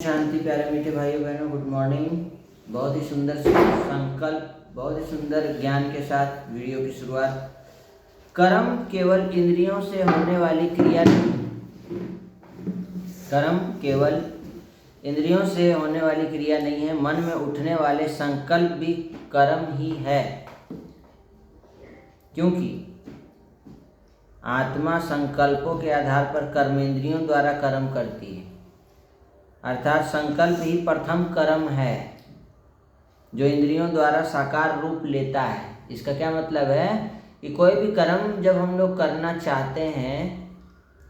शांति प्यारे मीठे भाइयों बहनों, गुड मॉर्निंग। बहुत ही सुंदर संकल्प, बहुत ही सुंदर ज्ञान के साथ वीडियो की शुरुआत। कर्म केवल इंद्रियों से होने वाली क्रिया नहीं। कर्म केवल इंद्रियों से होने वाली क्रिया नहीं है, मन में उठने वाले संकल्प भी कर्म ही है। क्योंकि आत्मा संकल्पों के आधार पर कर्मेंद्रियों द्वारा कर्म करती है, अर्थात संकल्प ही प्रथम कर्म है जो इंद्रियों द्वारा साकार रूप लेता है। इसका क्या मतलब है कि कोई भी कर्म जब हम लोग करना चाहते हैं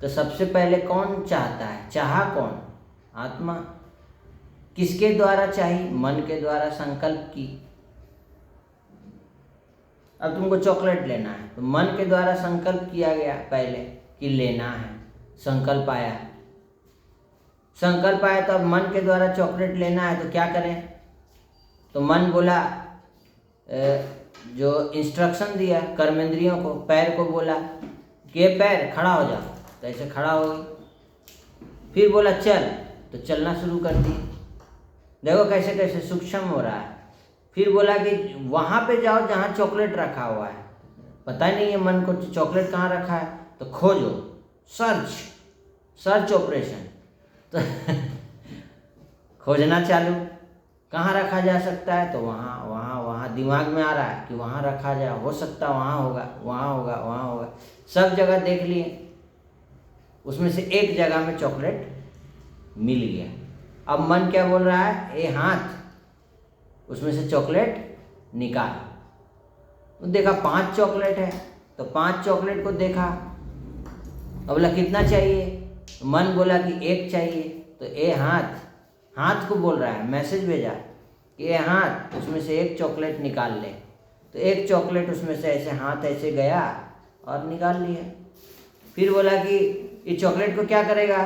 तो सबसे पहले कौन चाहता है? चाहा कौन? आत्मा। किसके द्वारा चाही? मन के द्वारा संकल्प की। अब तुमको चॉकलेट लेना है तो मन के द्वारा संकल्प किया गया पहले कि लेना है, संकल्प आया। संकल्प आया तो अब मन के द्वारा चॉकलेट लेना है तो क्या करें? तो मन बोला, जो इंस्ट्रक्शन दिया कर्मेंद्रियों को, पैर को बोला कि ये पैर खड़ा हो जा, तो ऐसे खड़ा हो गई। फिर बोला चल, तो चलना शुरू कर दी। देखो कैसे कैसे सूक्ष्म हो रहा है। फिर बोला कि वहाँ पे जाओ जहाँ चॉकलेट रखा हुआ है। पता ही नहीं है मन को चॉकलेट कहाँ रखा है, तो खोजो, सर्च ऑपरेशन। तो खोजना चालू, कहाँ रखा जा सकता है, तो वहाँ दिमाग में आ रहा है कि वहाँ रखा जाए, हो सकता वहाँ होगा। सब जगह देख लिए, उसमें से एक जगह में चॉकलेट मिल गया। अब मन क्या बोल रहा है? ए हाथ, उसमें से चॉकलेट निकाल। तो देखा 5 चॉकलेट है, तो 5 चॉकलेट को देखा। अब बोला कितना चाहिए? मन बोला कि 1 चाहिए। तो ए हाथ को बोल रहा है, मैसेज भेजा कि ए हाथ, उसमें से 1 चॉकलेट निकाल ले। तो 1 चॉकलेट उसमें से ऐसे हाथ ऐसे गया और निकाल लिया। फिर बोला कि ये चॉकलेट को क्या करेगा?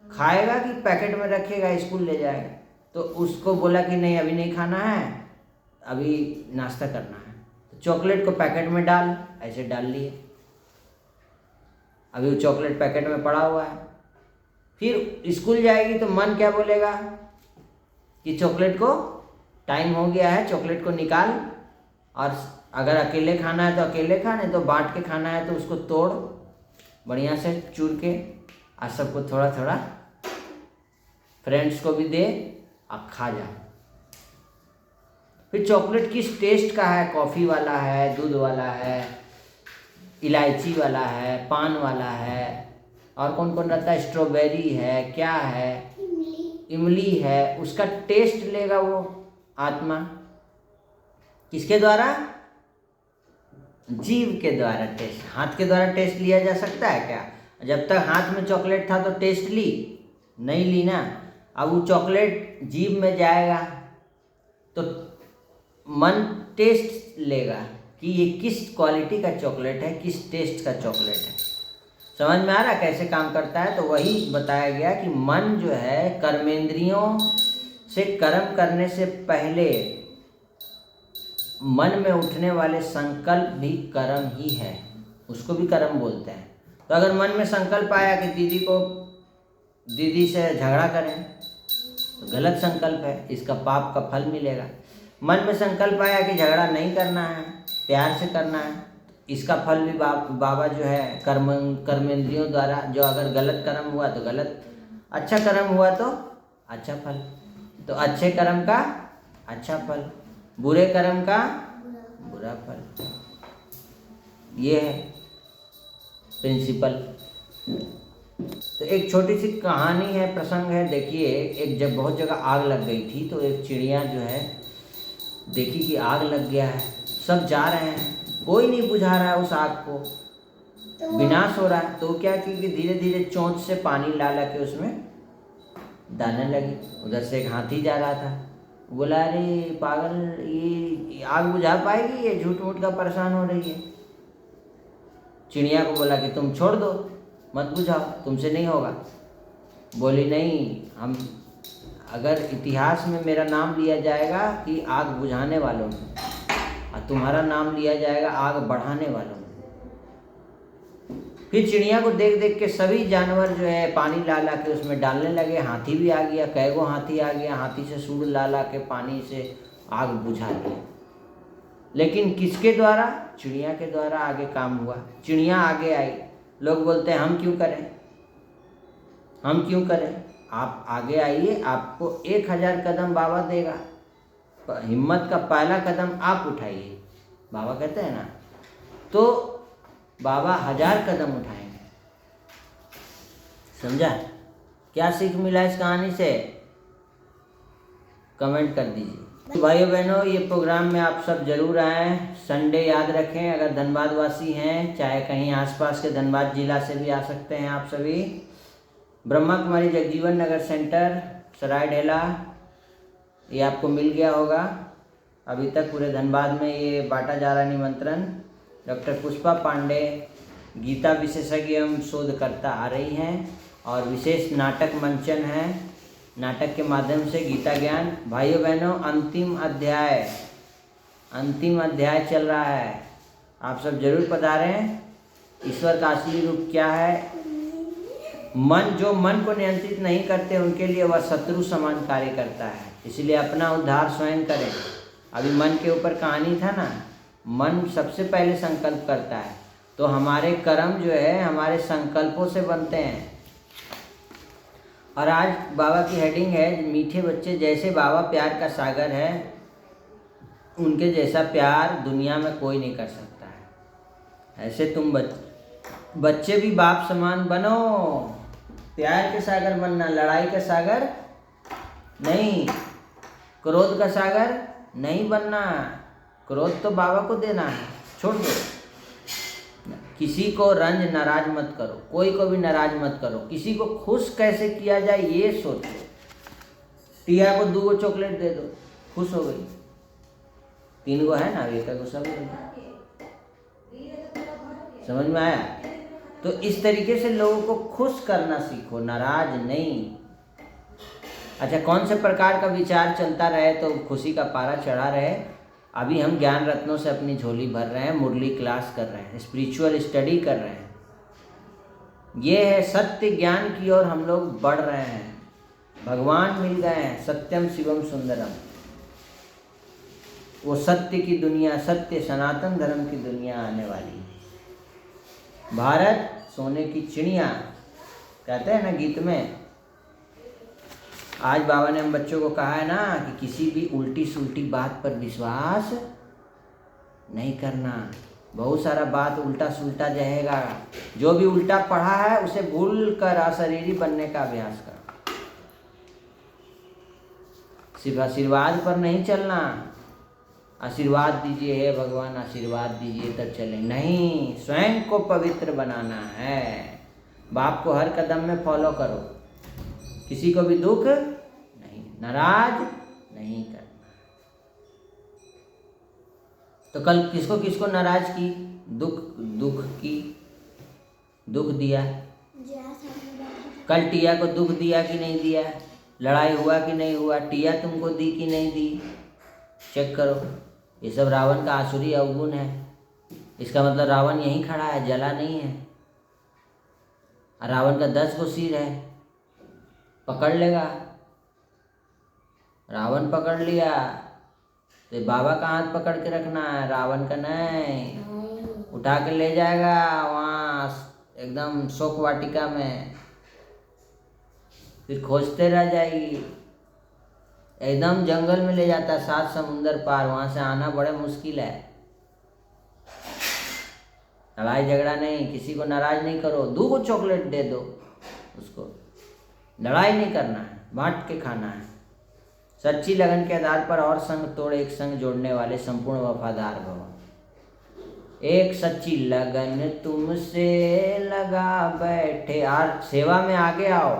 खाएगा कि पैकेट में रखेगा, स्कूल ले जाएगा? तो उसको बोला कि नहीं, अभी नहीं खाना है, अभी नाश्ता करना है। तो चॉकलेट को पैकेट में डाल, ऐसे डाल लिए। अभी वो चॉकलेट पैकेट में पड़ा हुआ है। फिर स्कूल जाएगी तो मन क्या बोलेगा कि चॉकलेट को टाइम हो गया है, चॉकलेट को निकाल, और अगर अकेले खाना है तो अकेले खा, नहीं तो बांट के खाना है तो उसको तोड़ बढ़िया से चूर के, और सबको थोड़ा थोड़ा, फ्रेंड्स को भी दे, अब खा जा। फिर चॉकलेट किस टेस्ट का है? कॉफ़ी वाला है, दूध वाला है, इलायची वाला है, पान वाला है, और कौन कौन रहता है? स्ट्रॉबेरी है, क्या है, इमली है। उसका टेस्ट लेगा वो आत्मा। किसके द्वारा? जीव के द्वारा टेस्ट। हाथ के द्वारा टेस्ट लिया जा सकता है क्या? जब तक हाथ में चॉकलेट था तो टेस्ट ली नहीं, ली ना। अब वो चॉकलेट जीभ में जाएगा तो मन टेस्ट लेगा कि ये किस क्वालिटी का चॉकलेट है, किस टेस्ट का चॉकलेट है। समझ में आ रहा कैसे काम करता है? तो वही बताया गया कि मन जो है कर्मेंद्रियों से कर्म करने से पहले मन में उठने वाले संकल्प भी कर्म ही है, उसको भी कर्म बोलते हैं। तो अगर मन में संकल्प आया कि दीदी से झगड़ा करें, तो गलत संकल्प है, इसका पाप का फल मिलेगा। मन में संकल्प आया कि झगड़ा नहीं करना है, प्यार से करना है, इसका फल भी बाबा जो है कर्मेंद्रियों द्वारा, जो अगर गलत कर्म हुआ तो गलत, अच्छा कर्म हुआ तो अच्छा फल। तो अच्छे कर्म का अच्छा फल, बुरे कर्म का बुरा फल। ये है प्रिंसिपल। तो एक छोटी सी कहानी है, प्रसंग है। देखिए, एक जब बहुत जगह आग लग गई थी तो एक चिड़िया जो है देखी कि आग लग गया है, सब जा रहे हैं, कोई नहीं बुझा रहा है उस आग को, विनाश हो रहा है। तो क्या की कि धीरे धीरे चोंच से पानी ला के उसमें डालने लगी। उधर से एक हाथी जा रहा था, बोला अरे पागल, ये आग बुझा पाएगी? ये झूठ मूठ का परेशान हो रही है। चिड़िया को बोला कि तुम छोड़ दो, मत बुझाओ, तुमसे नहीं होगा। बोली नहीं, हम अगर इतिहास में मेरा नाम लिया जाएगा कि आग बुझाने वालों में, और तुम्हारा नाम लिया जाएगा आग बढ़ाने वालों में। फिर चिड़िया को देख देख के सभी जानवर जो है पानी ला ला के उसमें डालने लगे। हाथी भी आ गया, कई गो हाथी आ गया, हाथी से सूर ला ला के पानी से आग बुझा दिया। लेकिन किसके द्वारा? चिड़िया के द्वारा आगे काम हुआ। चिड़िया आगे आई। लोग बोलते हैं हम क्यों करें, हम क्यों करें? आप आगे आइए, आपको 1000 कदम बाबा देगा। हिम्मत का पहला कदम आप उठाइए, बाबा कहते हैं ना। तो बाबा 1000 कदम उठाएंगे। समझा? क्या सीख मिला इस कहानी से? कमेंट कर दीजिए। भाइयों बहनों, ये प्रोग्राम में आप सब जरूर आएँ। संडे याद रखें। अगर धनबाद वासी हैं, चाहे कहीं आसपास के धनबाद जिला से भी आ सकते हैं आप सभी। ब्रह्मा कुमारी जगजीवन नगर सेंटर, सराय ढेला, ये आपको मिल गया होगा। अभी तक पूरे धनबाद में ये बांटा जा रहा निमंत्रण। डॉक्टर पुष्पा पांडे गीता विशेषज्ञ एवं शोधकर्ता आ रही हैं और विशेष नाटक मंचन है। नाटक के माध्यम से गीता ज्ञान। भाइयों बहनों, अंतिम अध्याय चल रहा है। आप सब जरूर पधारें। ईश्वर का असली रूप क्या है? मन, जो मन को नियंत्रित नहीं करते उनके लिए वह शत्रु समान कार्य करता है। इसलिए अपना उद्धार स्वयं करें। अभी मन के ऊपर कहानी था ना, मन सबसे पहले संकल्प करता है। तो हमारे कर्म जो है हमारे संकल्पों से बनते हैं। और आज बाबा की हेडिंग है मीठे बच्चे। जैसे बाबा प्यार का सागर है, उनके जैसा प्यार दुनिया में कोई नहीं कर सकता है। ऐसे तुम बच्चे भी बाप समान बनो। प्यार के सागर बनना, लड़ाई का सागर नहीं, क्रोध का सागर नहीं बनना। क्रोध तो बाबा को देना है, छोड़ दो। किसी को रंज नाराज मत करो, कोई को भी नाराज मत करो। किसी को खुश कैसे किया जाए ये सोचो। टिया को 2 चॉकलेट दे दो, खुश हो गई। 3 गो है ना, एक को सब समझ में आया? तो इस तरीके से लोगों को खुश करना सीखो, नाराज नहीं। अच्छा, कौन से प्रकार का विचार चलता रहे तो खुशी का पारा चढ़ा रहे। अभी हम ज्ञान रत्नों से अपनी झोली भर रहे हैं, मुरली क्लास कर रहे हैं, स्पिरिचुअल स्टडी कर रहे हैं। ये है सत्य ज्ञान की ओर हम लोग बढ़ रहे हैं। भगवान मिल गए हैं, सत्यम शिवम सुंदरम। वो सत्य की दुनिया, सत्य सनातन धर्म की दुनिया आने वाली है। भारत सोने की चिड़िया कहते हैं ना गीत में। आज बाबा ने हम बच्चों को कहा है ना कि किसी भी उल्टी सुल्टी बात पर विश्वास नहीं करना। बहुत सारा बात उल्टा सुल्टा जाएगा। जो भी उल्टा पढ़ा है उसे भूल कर अशरीरी बनने का अभ्यास कर। सिर्फ आशीर्वाद पर नहीं चलना। आशीर्वाद दीजिए हे भगवान, आशीर्वाद दीजिए तब चले, नहीं, स्वयं को पवित्र बनाना है। बाप को हर कदम में फॉलो करो। किसी को भी दुख नहीं, नाराज नहीं करना। तो कल किसको किसको नाराज की, दुख दिया? कल टिया को दुख दिया कि नहीं दिया? लड़ाई हुआ कि नहीं हुआ? टिया तुमको दी कि नहीं दी? चेक करो। ये सब रावण का आसुरी अवगुण है। इसका मतलब रावण यहीं खड़ा है, जला नहीं है। रावण का 10 गो सिर है, पकड़ लेगा। रावण पकड़ लिया तो बाबा का हाथ पकड़ के रखना है, रावण का नहीं। उठा के ले जाएगा वहाँ एकदम शोक वाटिका में, फिर खोजते रह जाएगी। एकदम जंगल में ले जाता है, 7 समुंदर पार, वहाँ से आना बड़े मुश्किल है। लड़ाई झगड़ा नहीं, किसी को नाराज नहीं करो। 2 को चॉकलेट दे दो उसको। लड़ाई नहीं करना है, बांट के खाना है। सच्ची लगन के आधार पर और संग तोड़ एक संग जोड़ने वाले संपूर्ण वफादार भव। एक सच्ची लगन तुमसे लगा बैठे। और सेवा में आगे आओ।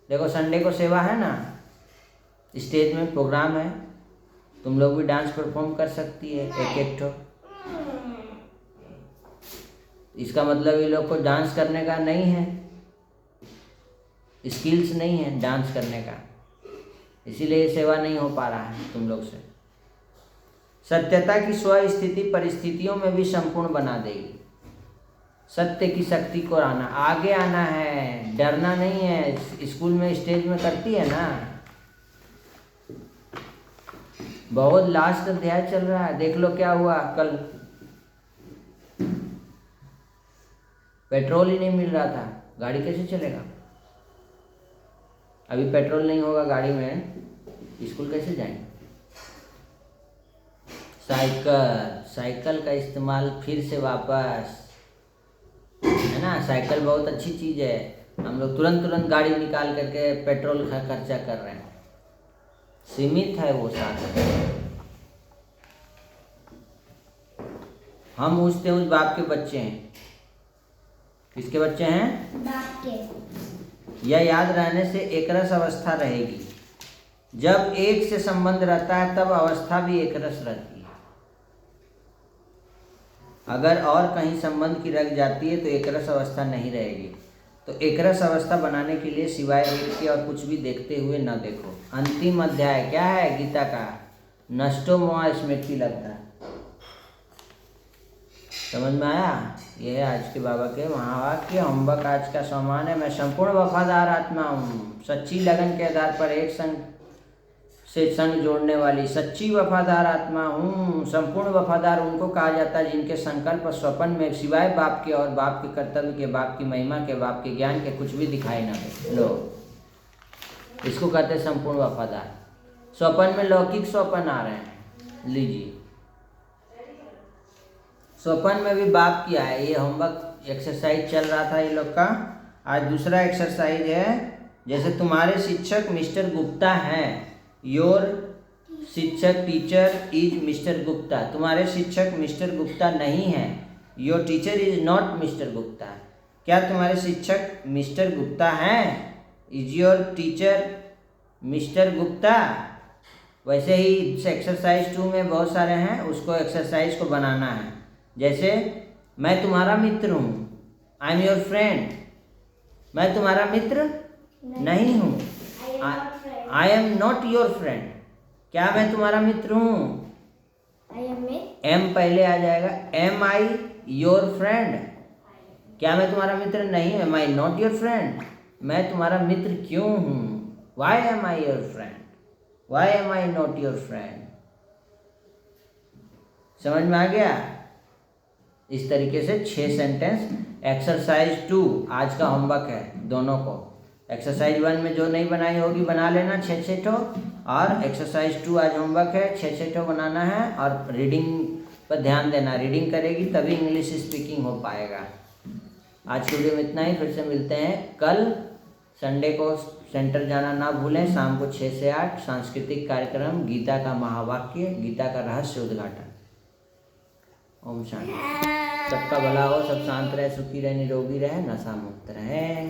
देखो संडे को सेवा है ना, स्टेज में प्रोग्राम है, तुम लोग भी डांस परफॉर्म कर सकती है एक ठो। इसका मतलब ये लोग को डांस करने का नहीं है, स्किल्स नहीं है डांस करने का, इसीलिए सेवा नहीं हो पा रहा है तुम लोग से। सत्यता की स्वस्थिति परिस्थितियों में भी संपूर्ण बना देगी। सत्य की शक्ति को आना, आगे आना है, डरना नहीं है। स्कूल में स्टेज में करती है ना, बहुत लास्ट अध्याय चल रहा है, देख लो क्या हुआ कल। पेट्रोल ही नहीं मिल रहा था, गाड़ी कैसे चलेगा? अभी पेट्रोल नहीं होगा गाड़ी में, स्कूल कैसे जाएंगे? साइकिल का इस्तेमाल फिर से वापस, है ना। साइकिल बहुत अच्छी चीज़ है, हम लोग तुरंत गाड़ी निकाल करके पेट्रोल का खर्चा कर रहे हैं, सीमित है वो साधन। हम उस बाप के बच्चे हैं। किसके बच्चे हैं? बाप के। यह याद रहने से एकरस अवस्था रहेगी। जब एक से संबंध रहता है तब अवस्था भी एकरस रहती है। अगर और कहीं संबंध की रख जाती है तो एकरस अवस्था नहीं रहेगी। तो एकरस अवस्था बनाने के लिए सिवाय एक के और कुछ भी देखते हुए न देखो। अंतिम अध्याय क्या है गीता का? नष्टो मोह स्मृति लगता। समझ में आया? यह है आज के बाबा के महावाक्य। होमवर्क आज का सामान है। मैं संपूर्ण वफादार आत्मा हूँ, सच्ची लगन के आधार पर एक संग से संग जोड़ने वाली सच्ची वफादार आत्मा हूँ। संपूर्ण वफादार उनको कहा जाता है जिनके संकल्प और स्वप्न में सिवाय बाप के और बाप के कर्तव्य के, बाप की महिमा के, बाप के ज्ञान के कुछ भी दिखाई ना दे। लो, इसको कहते हैं संपूर्ण वफादार। स्वप्न में लौकिक स्वप्न आ रहे हैं, लीजिए। स्वप्न में भी बाप किया है। ये होमवर्क एक्सरसाइज चल रहा था ये लोग का। आज दूसरा एक्सरसाइज है। जैसे तुम्हारे शिक्षक मिस्टर गुप्ता हैं, योर शिक्षक टीचर इज मिस्टर गुप्ता। तुम्हारे शिक्षक मिस्टर गुप्ता नहीं हैं, your teacher is not mister Gupta. क्या तुम्हारे शिक्षक मिस्टर गुप्ता हैं? Is your teacher mister Gupta? वैसे ही एक्सरसाइज 2 में बहुत सारे हैं, उसको एक्सरसाइज को बनाना है। जैसे मैं तुम्हारा मित्र हूँ, आई एम योर फ्रेंड। मैं तुम्हारा मित्र नहीं हूँ, I am not your friend. क्या मैं तुम्हारा मित्र हूँ? एम पहले आ जाएगा। Am I your friend? क्या मैं तुम्हारा मित्र नहीं हूँ? Am I not your friend? मैं तुम्हारा मित्र क्यों हूँ? Why am I your friend? Why am I not your friend? समझ में आ गया? इस तरीके से 6 सेंटेंस। एक्सरसाइज 2 आज का होमवर्क है दोनों को। एक्सरसाइज 1 में जो नहीं बनाई होगी बना लेना 6-6 ठो, और एक्सरसाइज 2 आज होमवर्क है, 6-6 ठो बनाना है। और रीडिंग पर ध्यान देना, रीडिंग करेगी तभी इंग्लिश स्पीकिंग हो पाएगा। आज के वीडियो में इतना ही। फिर से मिलते हैं कल। संडे को सेंटर जाना ना भूलें। शाम को 6 से 8 सांस्कृतिक कार्यक्रम, गीता का महावाक्य, गीता का रहस्य उद्घाटन। ओम शांति। सबका भला हो, सब शांत रहे, सुखी रहे, निरोगी रहे, नशा मुक्त रहे।